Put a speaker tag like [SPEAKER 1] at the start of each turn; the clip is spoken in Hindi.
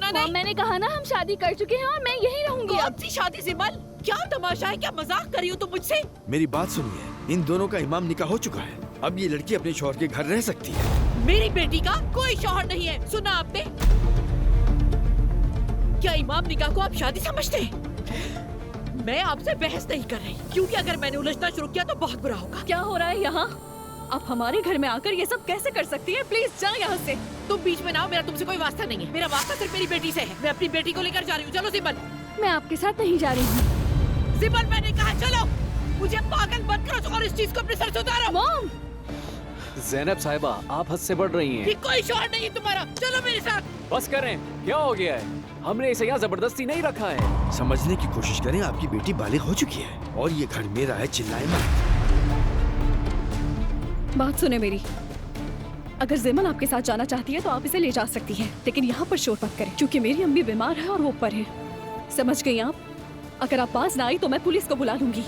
[SPEAKER 1] सुना नहीं?
[SPEAKER 2] मैंने कहा ना हम शादी कर चुके हैं और मैं यहीं रहूंगी
[SPEAKER 1] कौन
[SPEAKER 2] अब।
[SPEAKER 1] सी शादी सिमल? क्या तमाशा है? क्या मजाक कर रही हो तुम मुझसे?
[SPEAKER 3] मेरी बात सुनिए, इन दोनों का इमाम निकाह हो चुका है। अब ये लड़की अपने शौहर के घर रह सकती है।
[SPEAKER 1] मेरी बेटी का कोई शौहर नहीं है, सुना आपने? क्या इमाम निकाह को आप शादी समझते हैं? मैं आपसे बहस नहीं कर रही, क्योंकि अगर मैंने उलझना शुरू किया तो बहुत बुरा होगा।
[SPEAKER 2] क्या हो रहा है यहाँ? आप हमारे घर में आकर ये सब कैसे कर सकती है? प्लीज जा यहाँ से।
[SPEAKER 1] तुम बीच में ना आओ, मेरा तुमसे कोई वास्ता नहीं है। मेरा वास्ता सिर्फ मेरी बेटी से है। मैं अपनी बेटी को लेकर जा रही हूँ। चलो सिमल।
[SPEAKER 2] मैं आपके साथ नहीं जा रही हूँ।
[SPEAKER 1] सिमल, मैंने कहा चलो। मुझे पागल मत करो और इस चीज को अपने सर से उतारो।
[SPEAKER 2] मॉम!
[SPEAKER 4] ज़ैनब साहिबा, आप हद से बढ़ रही
[SPEAKER 1] ये
[SPEAKER 4] हैं।
[SPEAKER 1] कोई शौहर नहीं है तुम्हारा। चलो मेरे साथ।
[SPEAKER 4] बस करें, क्या हो गया है? हमने इसे यहाँ जबरदस्ती नहीं रखा है।
[SPEAKER 3] समझने की कोशिश करें, आपकी बेटी बालिग हो चुकी है और ये घर मेरा है, चिल्लाए मत।
[SPEAKER 2] बात सुने मेरी। अगर जिमल आपके साथ जाना चाहती है तो आप इसे ले जा सकती हैं, लेकिन यहाँ पर शोर मत करें क्योंकि मेरी अम्मी बीमार है और वो ऊपर है। समझ गई आप? अगर आप पास ना आई तो मैं पुलिस को बुला लूंगी।